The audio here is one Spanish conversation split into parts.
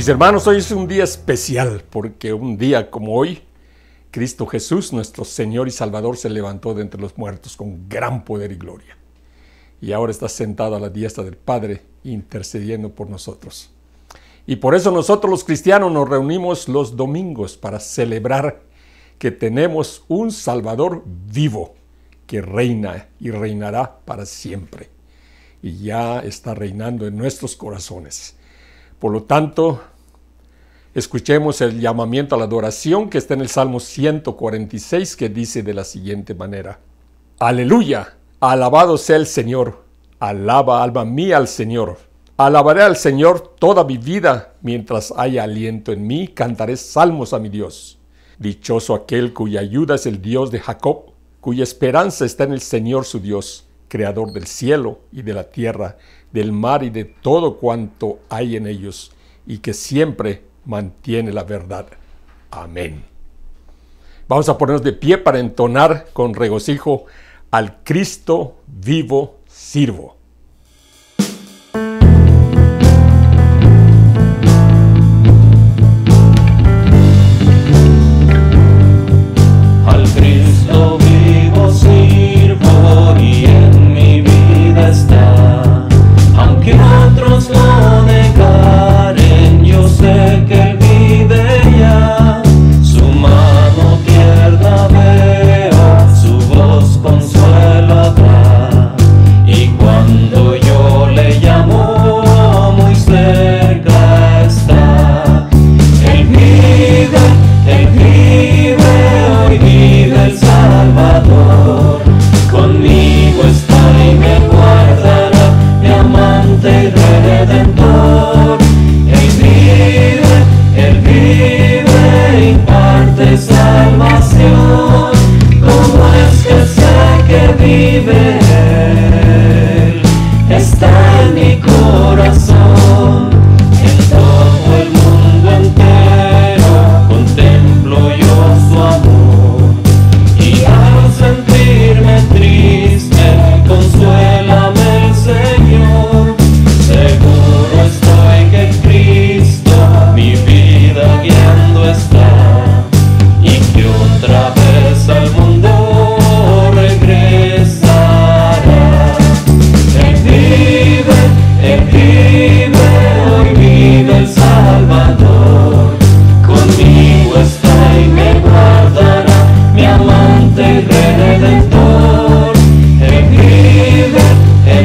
Mis hermanos, hoy es un día especial porque un día como hoy, Cristo Jesús, nuestro Señor y Salvador, se levantó de entre los muertos con gran poder y gloria. Y ahora está sentado a la diestra del Padre, intercediendo por nosotros. Y por eso nosotros los cristianos nos reunimos los domingos para celebrar que tenemos un Salvador vivo que reina y reinará para siempre. Y ya está reinando en nuestros corazones. Por lo tanto, escuchemos el llamamiento a la adoración que está en el Salmo 146, que dice de la siguiente manera: Aleluya, alabado sea el Señor, alaba alma mía al Señor. Alabaré al Señor toda mi vida, mientras haya aliento en mí, cantaré salmos a mi Dios. Dichoso aquel cuya ayuda es el Dios de Jacob, cuya esperanza está en el Señor su Dios, creador del cielo y de la tierra, del mar y de todo cuanto hay en ellos, y que siempre mantiene la verdad. Amén. Vamos a ponernos de pie para entonar con regocijo: al Cristo vivo sirvo. Al Cristo vivo sirvo y en mi vida está. Aunque otros lo negaren, yo sé que Él vive ya. Su mano tierna veo, su voz consuelo habrá. Y cuando yo le llamo, muy cerca está. Él vive, hoy vive el Salvador. Conmigo está y me guardará, mi amante y redentor. Él vive, imparte salvación. ¿Cómo es que sé que vive Él? Está en mi corazón, en todo el mundo entero contemplo yo su amor. Y al sentirme triste, consuélame el Señor. Seguro estoy que Cristo mi vida guiando está, y que otra vez al mundo regresará. Él vive, hoy vive el Salvador. Conmigo está y me guardará, mi amante y redentor. Él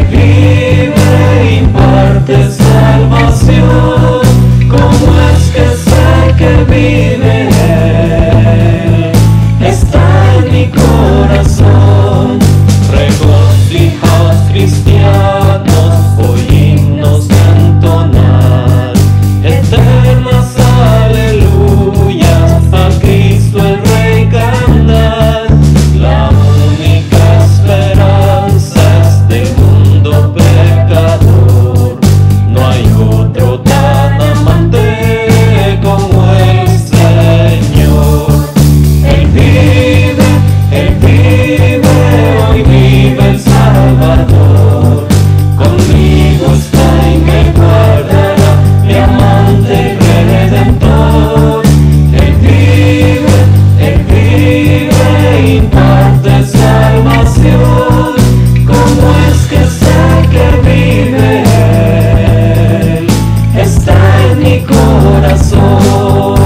vive, imparte salvación. ¿Cómo es que sé que vive Él? Está en mi corazón. Regocijaos, cristianos, hoy himnos de entonar, eternas aleluyas, a Cristo el Rey cantar. La única esperanza es del mundo pecador. No hay otro tan amante como el Señor. Él vive, hoy vive el Salvador. Conmigo está y me guardará, mi amante y redentor. Él vive, imparte salvación. ¿Cómo es que sé que vive Él? Está en mi corazón.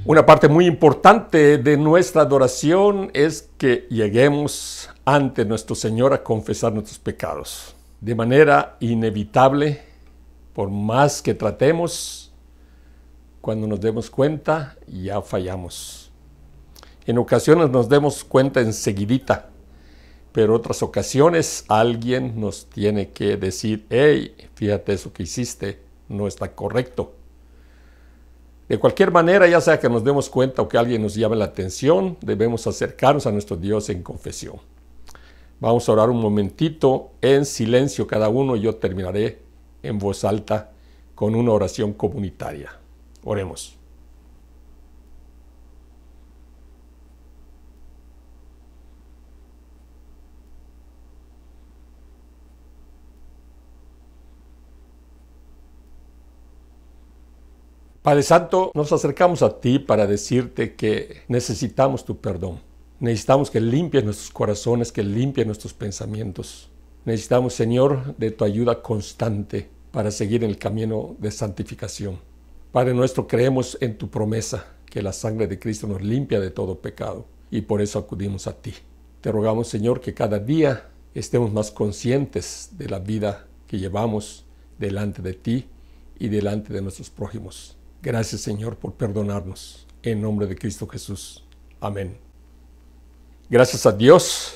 Una parte muy importante de nuestra adoración es que lleguemos ante nuestro Señor a confesar nuestros pecados. De manera inevitable, por más que tratemos, cuando nos demos cuenta, ya fallamos. En ocasiones nos demos cuenta enseguidita, pero otras ocasiones alguien nos tiene que decir: hey, fíjate, eso que hiciste no está correcto. De cualquier manera, ya sea que nos demos cuenta o que alguien nos llame la atención, debemos acercarnos a nuestro Dios en confesión. Vamos a orar un momentito en silencio cada uno, y yo terminaré en voz alta con una oración comunitaria. Oremos. Padre Santo, nos acercamos a ti para decirte que necesitamos tu perdón. Necesitamos que limpies nuestros corazones, que limpies nuestros pensamientos. Necesitamos, Señor, de tu ayuda constante para seguir en el camino de santificación. Padre nuestro, creemos en tu promesa, que la sangre de Cristo nos limpia de todo pecado, y por eso acudimos a ti. Te rogamos, Señor, que cada día estemos más conscientes de la vida que llevamos delante de ti y delante de nuestros prójimos. Gracias, Señor, por perdonarnos. En nombre de Cristo Jesús. Amén. Gracias a Dios,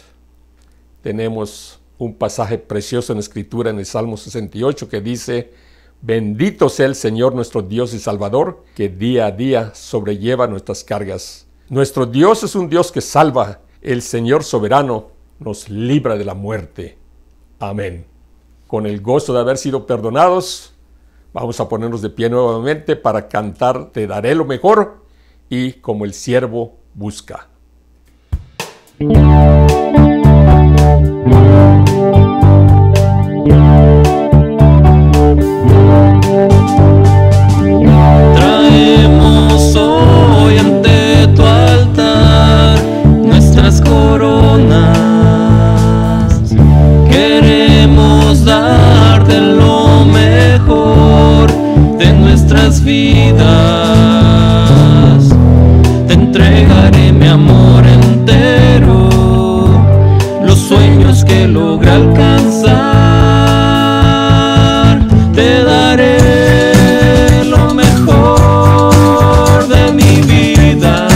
tenemos un pasaje precioso en la Escritura, en el Salmo 68, que dice: bendito sea el Señor nuestro Dios y Salvador, que día a día sobrelleva nuestras cargas. Nuestro Dios es un Dios que salva. El Señor soberano nos libra de la muerte. Amén. Con el gozo de haber sido perdonados, vamos a ponernos de pie nuevamente para cantar Te daré lo mejor y Como el siervo busca. Traemos hoy ante tu altar nuestras coronas. Queremos darte lo mejor de nuestras vidas. Te entregaré mi amor entero, los sueños que logré alcanzar. Te daré lo mejor de mi vida.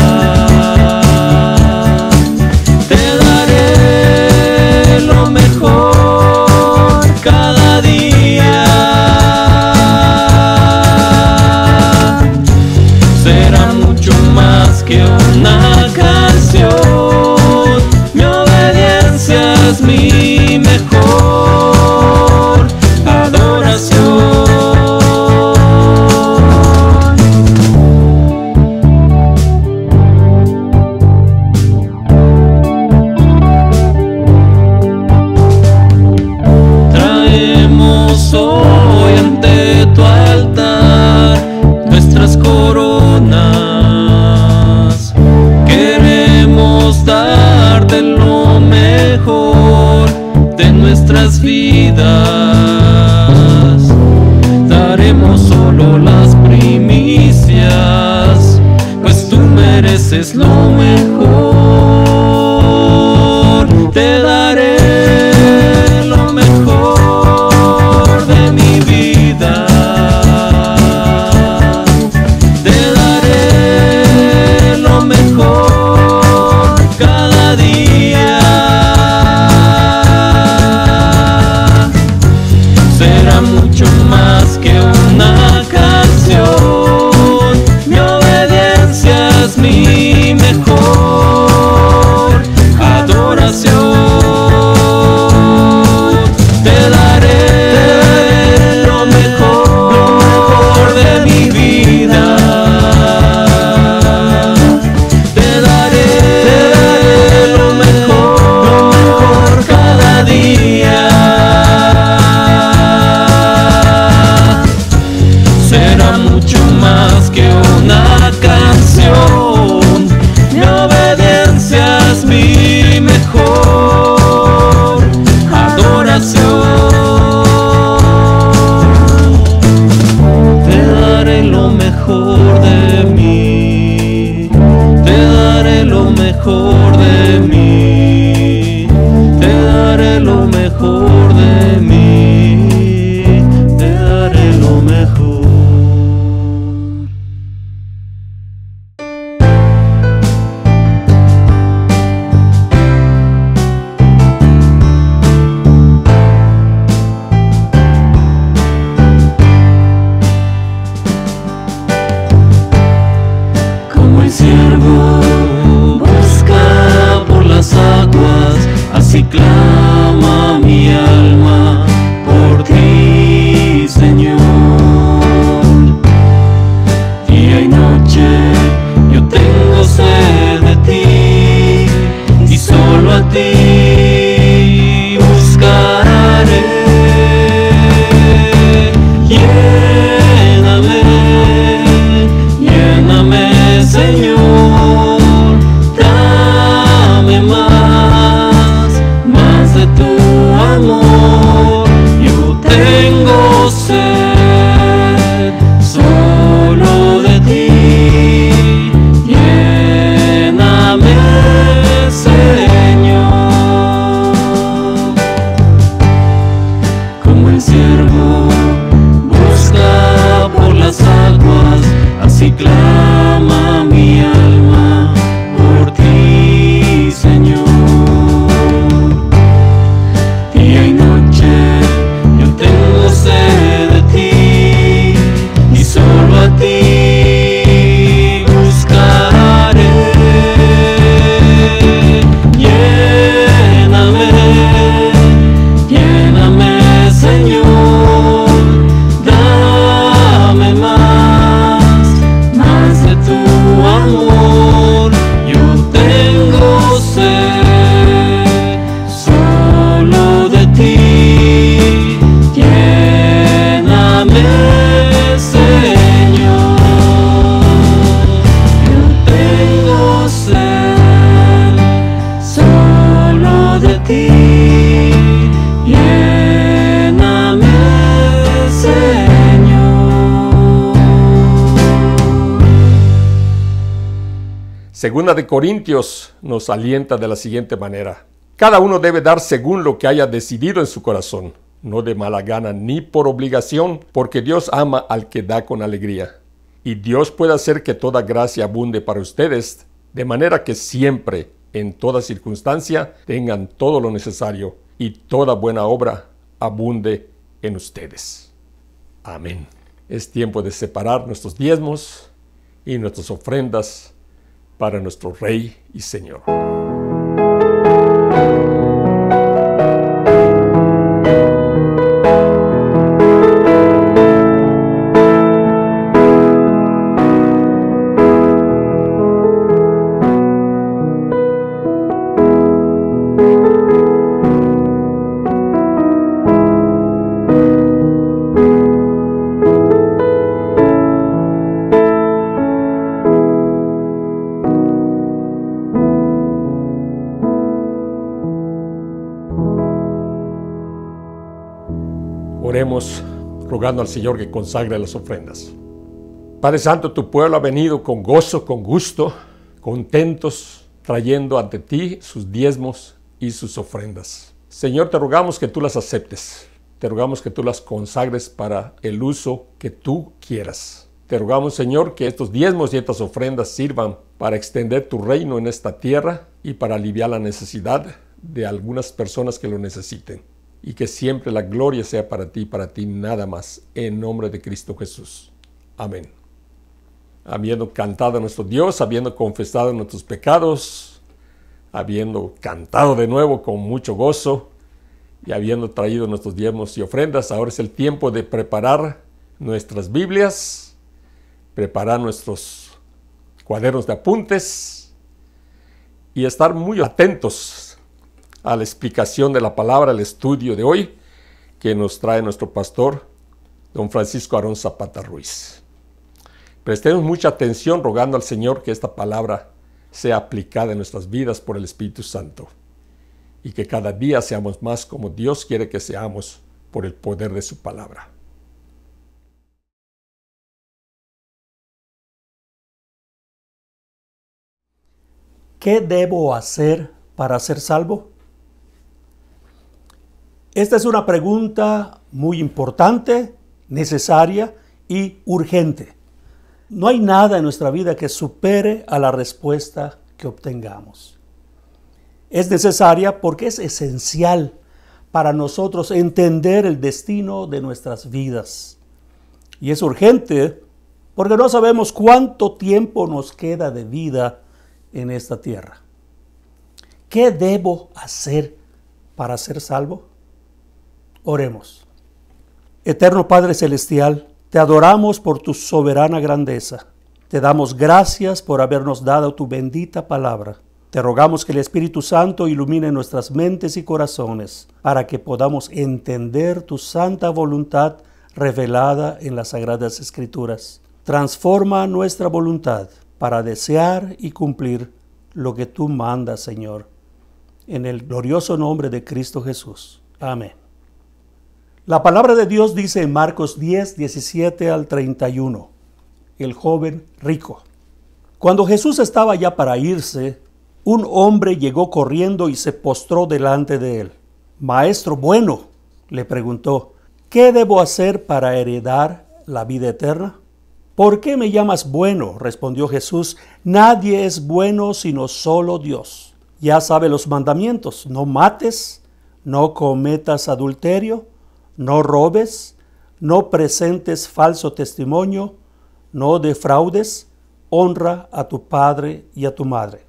Te daré lo mejor cada día. Será mucho más que una canción. Mi obediencia es mi mejor adoración. Traemos hoy ante tu altar nuestras coronas. Queremos darte lo mejor de nuestras vidas. Daremos solo las primicias, pues tú mereces lo mejor. Te daré lo mejor de mi vida. Te daré lo mejor cada día. Será mucho más que una canción. Mi obediencia es mi mejor adoración. Te daré lo mejor de mi vida. Te daré lo mejor cada día. Será mucho más que una canción. Mi obediencia es mi mejor adoración. Te daré lo mejor de mí. Te daré lo mejor de mí. Te daré lo mejor de mí. Te daré lo mejor. Como el siervo busca por las aguas, así clama mi alma por ti, Señor. Día y noche yo tengo sed de ti, y solo a ti buscaré. Lléname Segunda de Corintios nos alienta de la siguiente manera: cada uno debe dar según lo que haya decidido en su corazón, no de mala gana ni por obligación, porque Dios ama al que da con alegría. Y Dios puede hacer que toda gracia abunde para ustedes, de manera que siempre, en toda circunstancia, tengan todo lo necesario y toda buena obra abunde en ustedes. Amén. Es tiempo de separar nuestros diezmos y nuestras ofrendas para nuestro Rey y Señor. Oremos rogando al Señor que consagre las ofrendas. Padre Santo, tu pueblo ha venido con gozo, con gusto, contentos, trayendo ante ti sus diezmos y sus ofrendas. Señor, te rogamos que tú las aceptes. Te rogamos que tú las consagres para el uso que tú quieras. Te rogamos, Señor, que estos diezmos y estas ofrendas sirvan para extender tu reino en esta tierra y para aliviar la necesidad de algunas personas que lo necesiten. Y que siempre la gloria sea para ti nada más, en nombre de Cristo Jesús. Amén. Habiendo cantado a nuestro Dios, habiendo confesado nuestros pecados, habiendo cantado de nuevo con mucho gozo y habiendo traído nuestros diezmos y ofrendas, ahora es el tiempo de preparar nuestras Biblias, preparar nuestros cuadernos de apuntes y estar muy atentos a la explicación de la palabra, el estudio de hoy que nos trae nuestro pastor, don Francisco Aarón Zapata Ruiz. Prestemos mucha atención rogando al Señor que esta palabra sea aplicada en nuestras vidas por el Espíritu Santo y que cada día seamos más como Dios quiere que seamos por el poder de su palabra. ¿Qué debo hacer para ser salvo? Esta es una pregunta muy importante, necesaria y urgente. No hay nada en nuestra vida que supere a la respuesta que obtengamos. Es necesaria porque es esencial para nosotros entender el destino de nuestras vidas. Y es urgente porque no sabemos cuánto tiempo nos queda de vida en esta tierra. ¿Qué debo hacer para ser salvo? Oremos. Eterno Padre Celestial, te adoramos por tu soberana grandeza. Te damos gracias por habernos dado tu bendita palabra. Te rogamos que el Espíritu Santo ilumine nuestras mentes y corazones para que podamos entender tu santa voluntad revelada en las Sagradas Escrituras. Transforma nuestra voluntad para desear y cumplir lo que tú mandas, Señor. En el glorioso nombre de Cristo Jesús. Amén. La palabra de Dios dice en Marcos 10, 17 al 31, el joven rico. Cuando Jesús estaba ya para irse, un hombre llegó corriendo y se postró delante de él. Maestro bueno, le preguntó, ¿qué debo hacer para heredar la vida eterna? ¿Por qué me llamas bueno?, respondió Jesús. Nadie es bueno sino solo Dios. Ya sabe los mandamientos: no mates, no cometas adulterio, no robes, no presentes falso testimonio, no defraudes, honra a tu padre y a tu madre.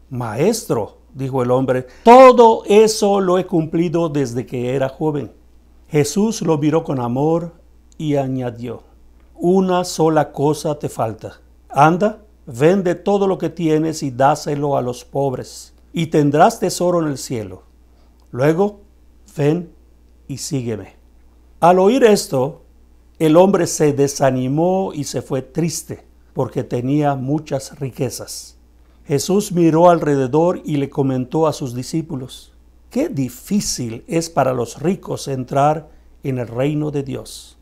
Maestro, dijo el hombre, todo eso lo he cumplido desde que era joven. Jesús lo miró con amor y añadió, una sola cosa te falta. Anda, vende todo lo que tienes y dáselo a los pobres, y tendrás tesoro en el cielo. Luego, ven y sígueme. Al oír esto, el hombre se desanimó y se fue triste, porque tenía muchas riquezas. Jesús miró alrededor y le comentó a sus discípulos, qué difícil es para los ricos entrar en el reino de Dios.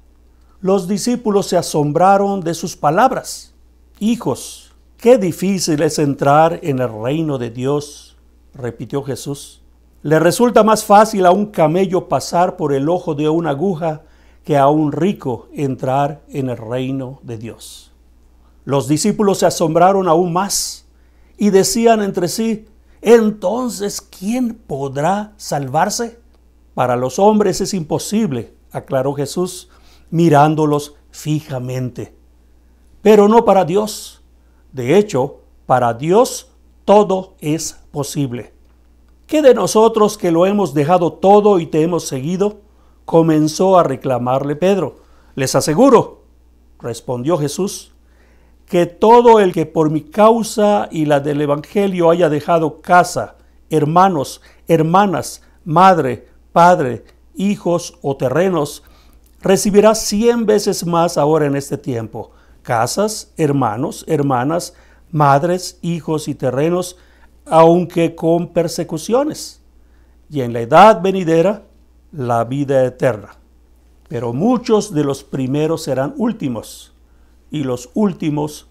Los discípulos se asombraron de sus palabras. Hijos, Qué difícil es entrar en el reino de Dios, repitió Jesús. Le resulta más fácil a un camello pasar por el ojo de una aguja que a un rico entrar en el reino de Dios. Los discípulos se asombraron aún más y decían entre sí, entonces, ¿quién podrá salvarse? Para los hombres es imposible, aclaró Jesús, mirándolos fijamente, pero no para Dios. De hecho, para Dios todo es posible. ¿Qué de nosotros que lo hemos dejado todo y te hemos seguido? Comenzó a reclamarle Pedro. Les aseguro, respondió Jesús, que todo el que por mi causa y la del Evangelio haya dejado casa, hermanos, hermanas, madre, padre, hijos o terrenos, recibirá 100 veces más ahora en este tiempo. Casas, hermanos, hermanas, madres, hijos y terrenos, aunque con persecuciones. Y en la edad venidera, la vida eterna. Pero muchos de los primeros serán últimos, y los últimos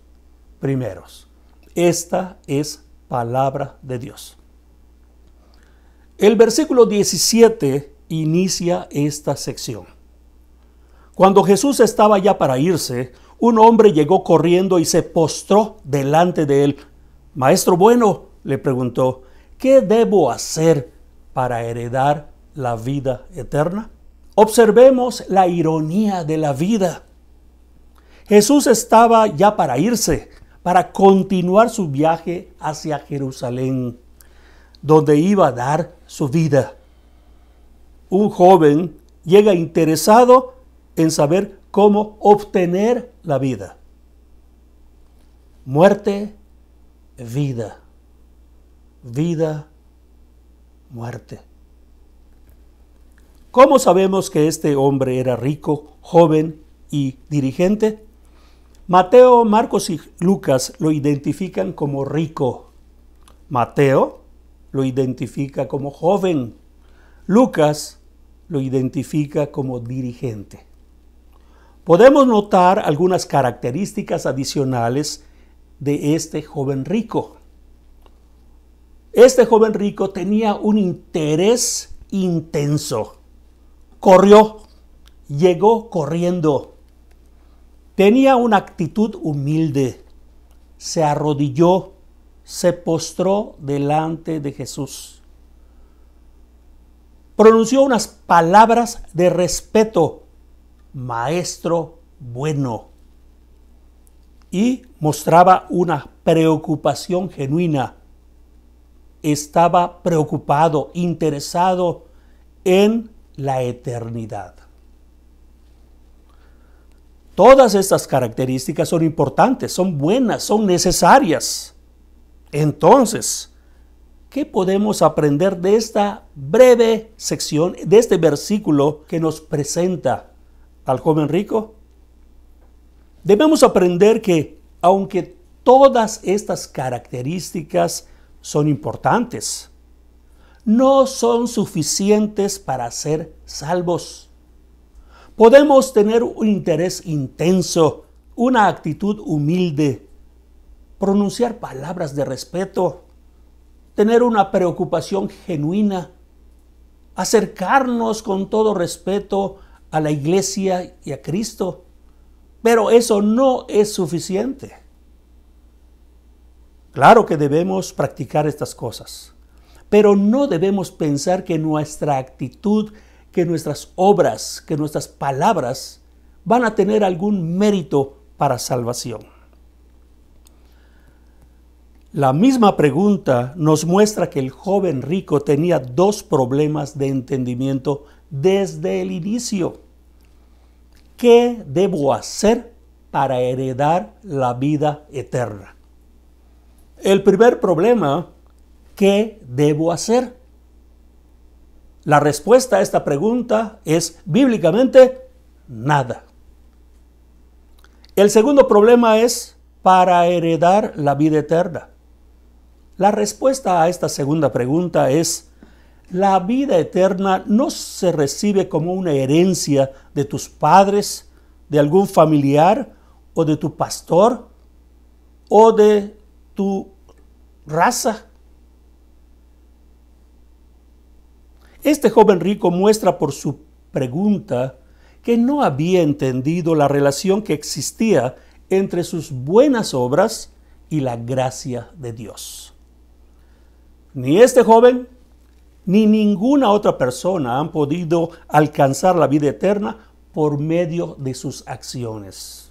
primeros. Esta es palabra de Dios. El versículo 17 inicia esta sección. Cuando Jesús estaba ya para irse, un hombre llegó corriendo y se postró delante de él. Maestro bueno, le preguntó, ¿qué debo hacer para heredar la vida eterna? Observemos la ironía de la vida. Jesús estaba ya para irse, para continuar su viaje hacia Jerusalén, donde iba a dar su vida. Un joven llega interesado en saber cómo obtener la vida. Muerte, vida. Vida, muerte. ¿Cómo sabemos que este hombre era rico, joven y dirigente? Mateo, Marcos y Lucas lo identifican como rico. Mateo lo identifica como joven. Lucas lo identifica como dirigente. Podemos notar algunas características adicionales de este joven rico. Este joven rico tenía un interés intenso. Corrió, llegó corriendo. Tenía una actitud humilde. Se arrodilló, se postró delante de Jesús. Pronunció unas palabras de respeto. Maestro bueno. Y mostraba una preocupación genuina. Estaba preocupado, interesado en la eternidad. Todas estas características son importantes, son buenas, son necesarias. Entonces, ¿qué podemos aprender de esta breve sección, de este versículo que nos presenta al joven rico? Debemos aprender que, aunque todas estas características son importantes, no son suficientes para ser salvos. Podemos tener un interés intenso, una actitud humilde, pronunciar palabras de respeto, tener una preocupación genuina, acercarnos con todo respeto a la iglesia y a Cristo. Pero eso no es suficiente. Claro que debemos practicar estas cosas, pero no debemos pensar que nuestra actitud, que nuestras obras, que nuestras palabras van a tener algún mérito para salvación. La misma pregunta nos muestra que el joven rico tenía dos problemas de entendimiento desde el inicio. ¿Qué debo hacer para heredar la vida eterna? El primer problema, ¿qué debo hacer? La respuesta a esta pregunta es bíblicamente nada. El segundo problema es para heredar la vida eterna. La respuesta a esta segunda pregunta es: la vida eterna no se recibe como una herencia de tus padres, de algún familiar o de tu pastor o de tu raza. Este joven rico muestra por su pregunta que no había entendido la relación que existía entre sus buenas obras y la gracia de Dios. Ni este joven ni ninguna otra persona han podido alcanzar la vida eterna por medio de sus acciones.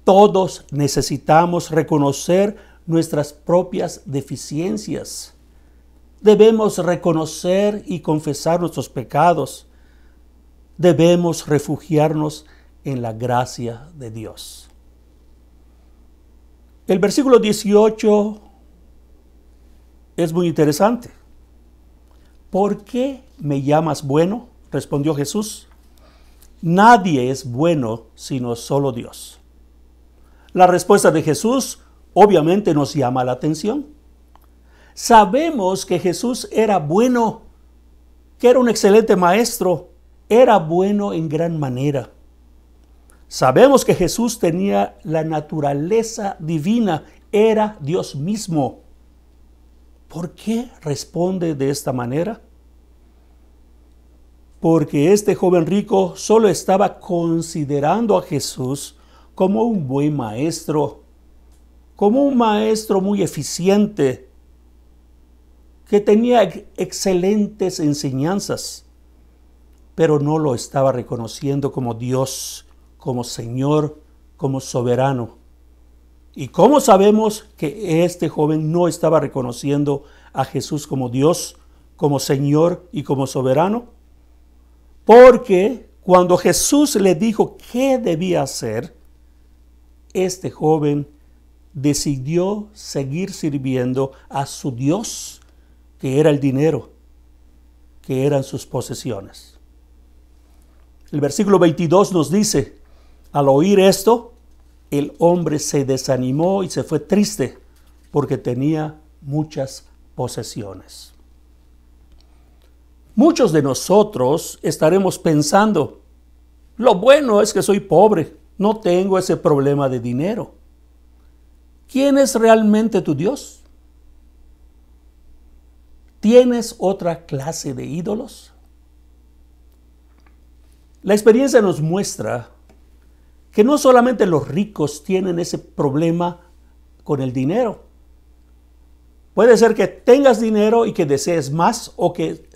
Todos necesitamos reconocer nuestras propias deficiencias. Debemos reconocer y confesar nuestros pecados. Debemos refugiarnos en la gracia de Dios. El versículo 18 es muy interesante. ¿Por qué me llamas bueno?, respondió Jesús. Nadie es bueno sino solo Dios. La respuesta de Jesús obviamente nos llama la atención. Sabemos que Jesús era bueno, que era un excelente maestro, era bueno en gran manera. Sabemos que Jesús tenía la naturaleza divina, era Dios mismo. ¿Por qué responde de esta manera? Porque este joven rico solo estaba considerando a Jesús como un buen maestro, como un maestro muy eficiente, que tenía excelentes enseñanzas, pero no lo estaba reconociendo como Dios, como Señor, como soberano. ¿Y cómo sabemos que este joven no estaba reconociendo a Jesús como Dios, como Señor y como soberano? Porque cuando Jesús le dijo qué debía hacer, este joven decidió seguir sirviendo a su Dios, que era el dinero, que eran sus posesiones. El versículo 22 nos dice, al oír esto, el hombre se desanimó y se fue triste porque tenía muchas posesiones. Muchos de nosotros estaremos pensando, lo bueno es que soy pobre, no tengo ese problema de dinero. ¿Quién es realmente tu Dios? ¿Tienes otra clase de ídolos? La experiencia nos muestra que no solamente los ricos tienen ese problema con el dinero. Puede ser que tengas dinero y que desees más o que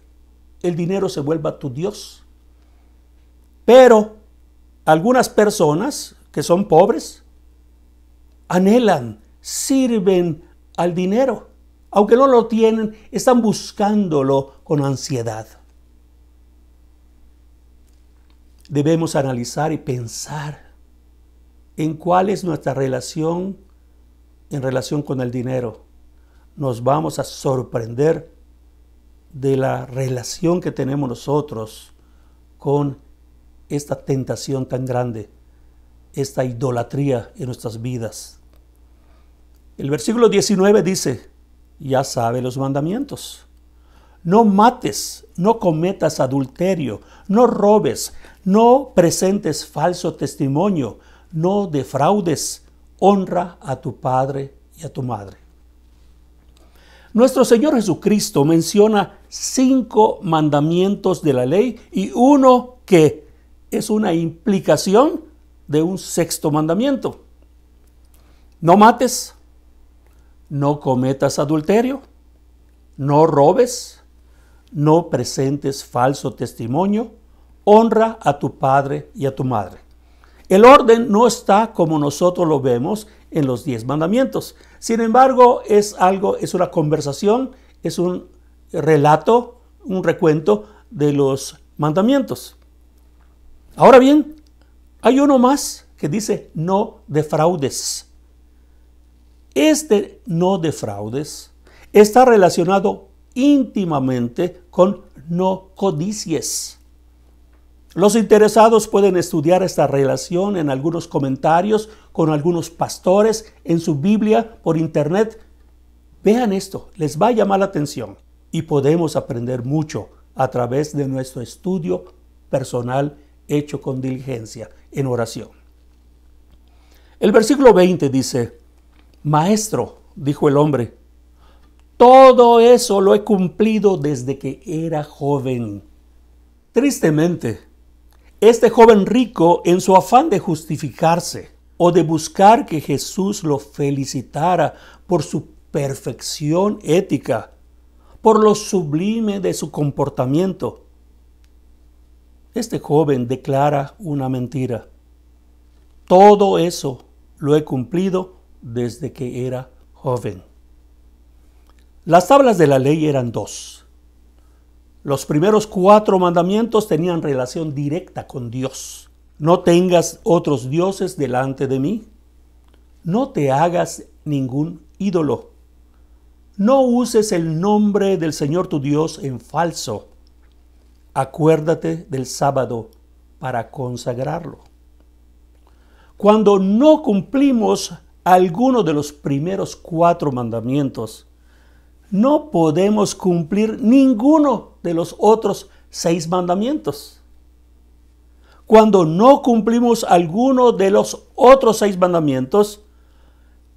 el dinero se vuelva tu Dios. Pero algunas personas que son pobres anhelan, sirven al dinero. Aunque no lo tienen, están buscándolo con ansiedad. Debemos analizar y pensar en cuál es nuestra relación en relación con el dinero. Nos vamos a sorprender de la relación que tenemos nosotros con esta tentación tan grande, esta idolatría en nuestras vidas. El versículo 19 dice, ya sabe los mandamientos. No mates, no cometas adulterio, no robes, no presentes falso testimonio, no defraudes, honra a tu padre y a tu madre. Nuestro Señor Jesucristo menciona 5 mandamientos de la ley y uno que es una implicación de un 6º mandamiento. No mates, no cometas adulterio, no robes, no presentes falso testimonio, honra a tu padre y a tu madre. El orden no está como nosotros lo vemos en los 10 mandamientos. Sin embargo, es una conversación, es un relato, un recuento de los mandamientos. Ahora bien, hay uno más que dice no defraudes. Este no defraudes está relacionado íntimamente con no codicies. Los interesados pueden estudiar esta relación en algunos comentarios con algunos pastores en su Biblia por internet. Vean esto, les va a llamar la atención y podemos aprender mucho a través de nuestro estudio personal hecho con diligencia en oración. El versículo 20 dice, Maestro, dijo el hombre, todo eso lo he cumplido desde que era joven. Tristemente, este joven rico, en su afán de justificarse o de buscar que Jesús lo felicitara por su perfección ética, por lo sublime de su comportamiento, este joven declara una mentira. Todo eso lo he cumplido desde que era joven. Las tablas de la ley eran 2. Los primeros 4 mandamientos tenían relación directa con Dios. No tengas otros dioses delante de mí. No te hagas ningún ídolo. No uses el nombre del Señor tu Dios en falso. Acuérdate del sábado para consagrarlo. Cuando no cumplimos alguno de los primeros 4 mandamientos, no podemos cumplir ninguno de los otros 6 mandamientos. Cuando no cumplimos alguno de los otros 6 mandamientos,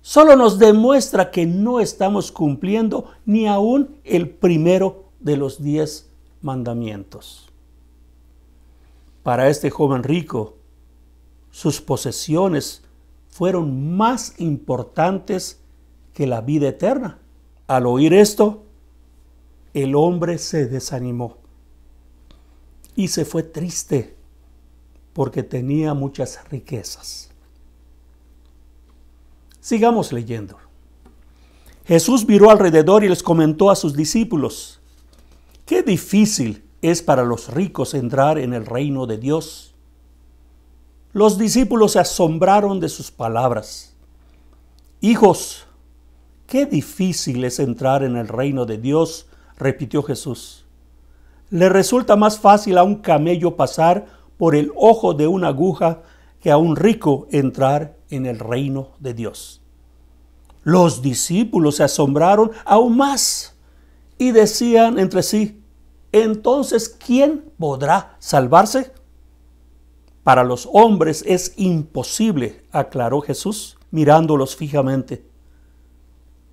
solo nos demuestra que no estamos cumpliendo ni aún el primero de los 10 mandamientos. Para este joven rico, sus posesiones fueron más importantes que la vida eterna. Al oír esto, el hombre se desanimó y se fue triste porque tenía muchas riquezas. Sigamos leyendo. Jesús miró alrededor y les comentó a sus discípulos: qué difícil es para los ricos entrar en el reino de Dios. Los discípulos se asombraron de sus palabras. Hijos, qué difícil es entrar en el reino de Dios, repitió Jesús. Le resulta más fácil a un camello pasar por el ojo de una aguja que a un rico entrar en el reino de Dios. Los discípulos se asombraron aún más y decían entre sí: entonces, ¿quién podrá salvarse? Para los hombres es imposible, aclaró Jesús, mirándolos fijamente,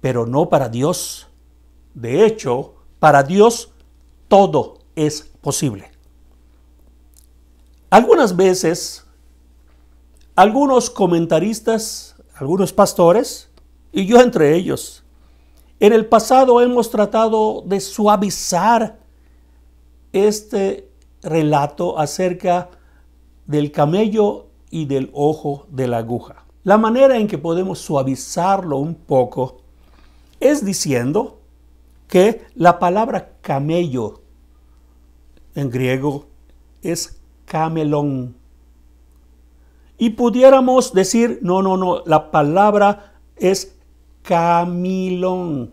pero no para Dios. De hecho, para Dios todo es posible. Algunas veces, algunos comentaristas, algunos pastores, y yo entre ellos, en el pasado hemos tratado de suavizar este relato acerca del camello y del ojo de la aguja. La manera en que podemos suavizarlo un poco es diciendo que la palabra camello en griego es camelón. Y pudiéramos decir, no, la palabra es camilón.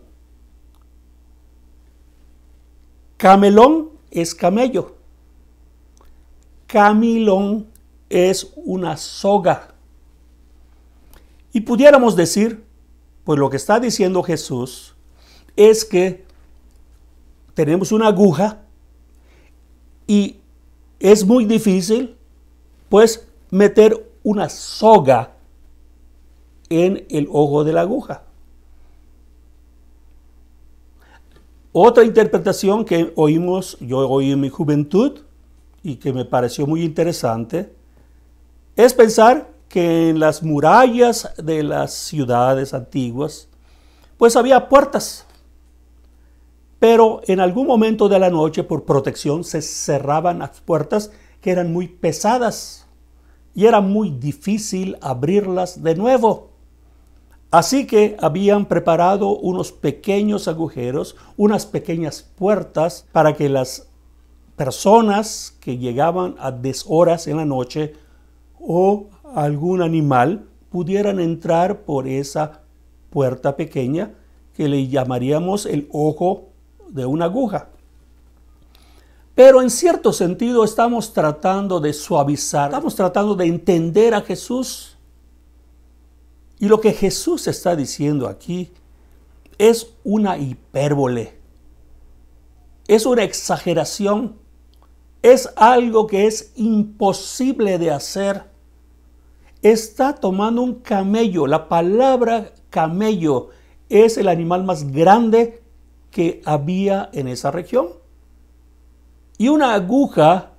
Camelón es camello. Camilón es una soga. Y pudiéramos decir, pues lo que está diciendo Jesús es que tenemos una aguja y es muy difícil, pues, meter una soga en el ojo de la aguja. Otra interpretación que yo oí en mi juventud y que me pareció muy interesante, es pensar que en las murallas de las ciudades antiguas, pues había puertas. Pero en algún momento de la noche, por protección, se cerraban las puertas que eran muy pesadas y era muy difícil abrirlas de nuevo. Así que habían preparado unos pequeños agujeros, unas pequeñas puertas para que las personas que llegaban a deshoras en la noche o algún animal pudieran entrar por esa puerta pequeña que le llamaríamos el ojo de una aguja. Pero en cierto sentido estamos tratando de suavizar, estamos tratando de entender a Jesús. Y lo que Jesús está diciendo aquí es una hipérbole, es una exageración, es algo que es imposible de hacer. Está tomando un camello. La palabra camello es el animal más grande que había en esa región. Y una aguja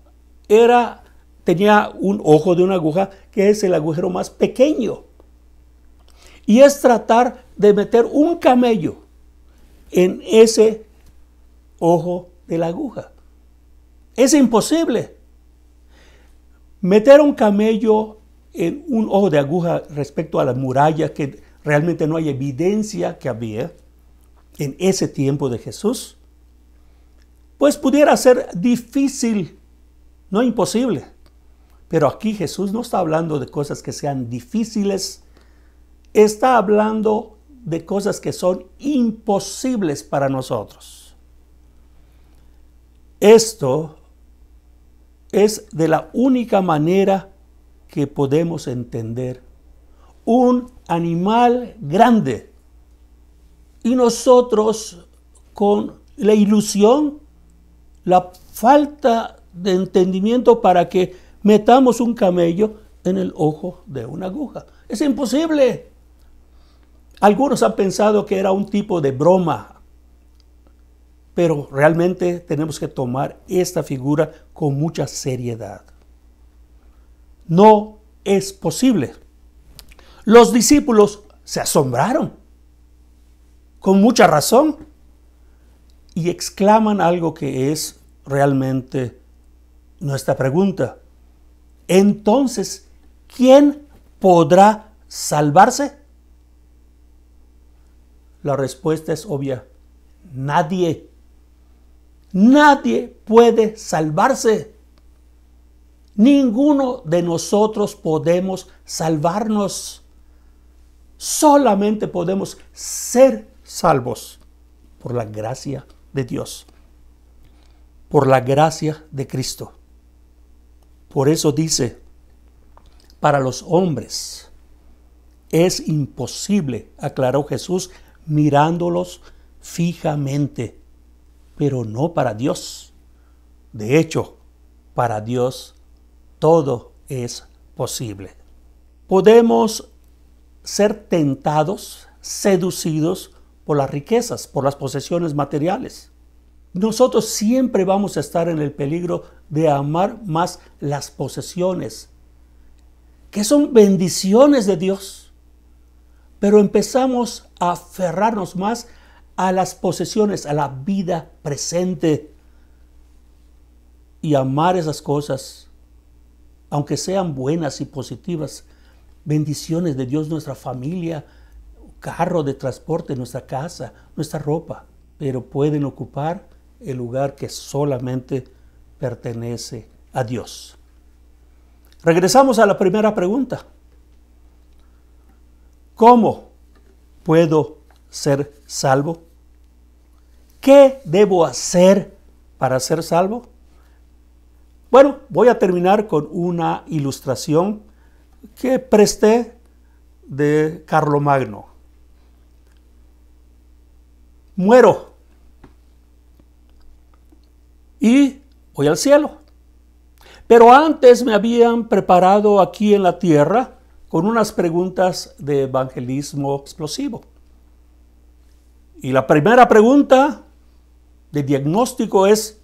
tenía un ojo de una aguja que es el agujero más pequeño. Y es tratar de meter un camello en ese ojo de la aguja. Es imposible. Meter un camello en un ojo de aguja respecto a la muralla, que realmente no hay evidencia que había en ese tiempo de Jesús, pues pudiera ser difícil, no imposible. Pero aquí Jesús no está hablando de cosas que sean difíciles, está hablando de cosas que son imposibles para nosotros. Esto es de la única manera que podemos entender un animal grande. Y nosotros, con la ilusión, la falta de entendimiento para que metamos un camello en el ojo de una aguja. Es imposible. Algunos han pensado que era un tipo de broma, pero realmente tenemos que tomar esta figura con mucha seriedad. No es posible. Los discípulos se asombraron, con mucha razón, y exclaman algo que es realmente nuestra pregunta. Entonces, ¿quién podrá salvarse? La respuesta es obvia. Nadie. Nadie puede salvarse. Ninguno de nosotros podemos salvarnos. Solamente podemos ser salvos por la gracia de Dios, por la gracia de Cristo. Por eso dice, para los hombres es imposible, aclaró Jesús mirándolos fijamente, pero no para Dios. De hecho, para Dios todo es posible. Podemos ser tentados, seducidos por las riquezas, por las posesiones materiales. Nosotros siempre vamos a estar en el peligro de amar más las posesiones, que son bendiciones de Dios. Pero empezamos a aferrarnos más a las posesiones, a la vida presente, y amar esas cosas, aunque sean buenas y positivas, bendiciones de Dios, nuestra familia, carro de transporte, nuestra casa, nuestra ropa, pero pueden ocupar el lugar que solamente pertenece a Dios. Regresamos a la primera pregunta. ¿Cómo puedo ser salvo? ¿Qué debo hacer para ser salvo? Bueno, voy a terminar con una ilustración que presté de Carlomagno. Muero y voy al cielo. Pero antes me habían preparado aquí en la tierra con unas preguntas de evangelismo explosivo. Y la primera pregunta de diagnóstico es: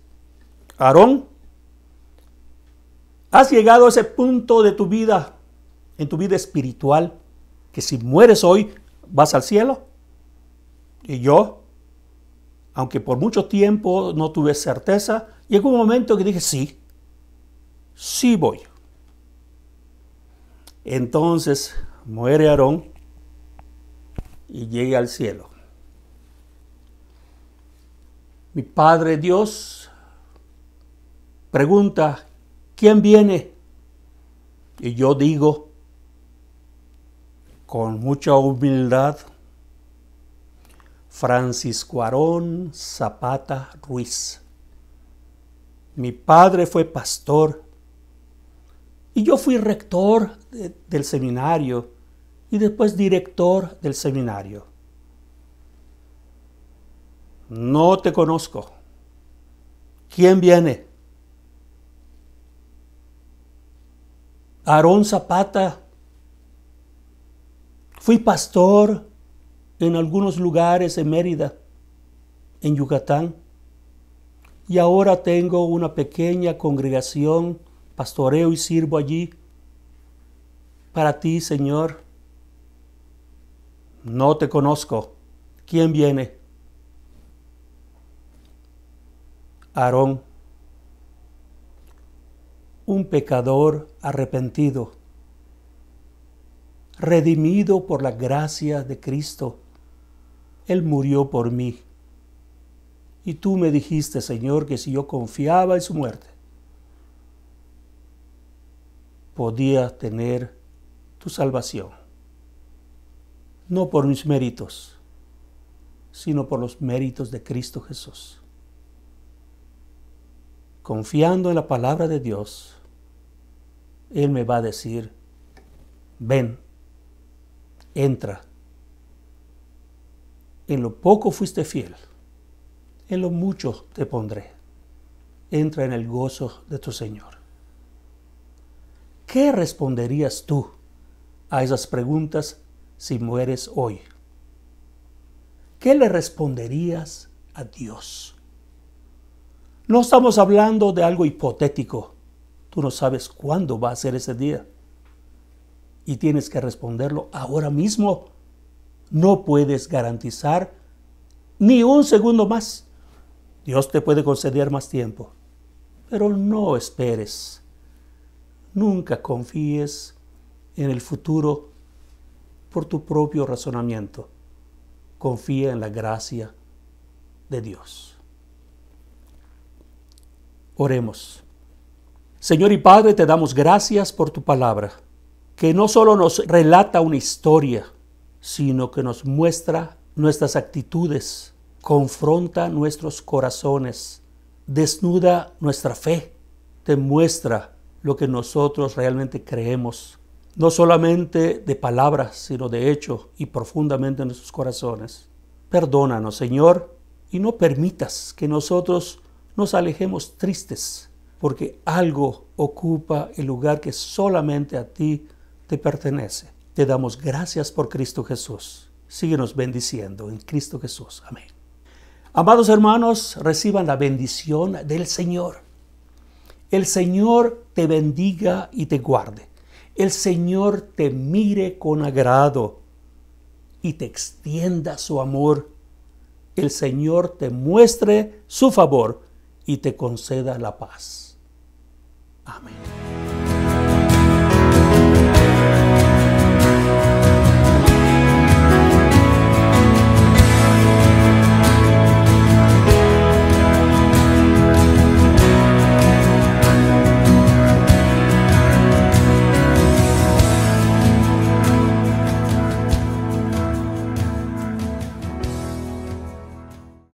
Aarón, ¿has llegado a ese punto de tu vida, en tu vida espiritual, que si mueres hoy vas al cielo? Y yo, aunque por mucho tiempo no tuve certeza, llegó un momento que dije sí voy. Entonces muere Aarón y llega al cielo. Mi Padre Dios pregunta: ¿quién viene? Y yo digo, con mucha humildad, Francisco Aarón Zapata Ruiz. Mi padre fue pastor y yo fui rector del seminario y después director del seminario. No te conozco. ¿Quién viene? Aarón Zapata. Fui pastor en algunos lugares en Mérida, en Yucatán. Y ahora tengo una pequeña congregación, pastoreo y sirvo allí. Para ti, Señor, no te conozco. ¿Quién viene? Aarón, un pecador arrepentido, redimido por la gracia de Cristo. Él murió por mí. Y tú me dijiste, Señor, que si yo confiaba en su muerte, podía tener tu salvación. No por mis méritos, sino por los méritos de Cristo Jesús. Confiando en la palabra de Dios, Él me va a decir, ven, entra. En lo poco fuiste fiel, en lo mucho te pondré. Entra en el gozo de tu Señor. ¿Qué responderías tú a esas preguntas si mueres hoy? ¿Qué le responderías a Dios? No estamos hablando de algo hipotético. Tú no sabes cuándo va a ser ese día. Y tienes que responderlo ahora mismo. No puedes garantizar ni un segundo más. Dios te puede conceder más tiempo, pero no esperes. Nunca confíes en el futuro por tu propio razonamiento. Confía en la gracia de Dios. Oremos. Señor y Padre, te damos gracias por tu palabra, que no solo nos relata una historia, sino que nos muestra nuestras actitudes, confronta nuestros corazones, desnuda nuestra fe, te muestra lo que nosotros realmente creemos, no solamente de palabras, sino de hecho y profundamente en nuestros corazones. Perdónanos, Señor, y no permitas que nosotros nos alejemos tristes, porque algo ocupa el lugar que solamente a ti te pertenece. Te damos gracias por Cristo Jesús. Síguenos bendiciendo en Cristo Jesús. Amén. Amados hermanos, reciban la bendición del Señor. El Señor te bendiga y te guarde. El Señor te mire con agrado y te extienda su amor. El Señor te muestre su favor y te conceda la paz. Amén.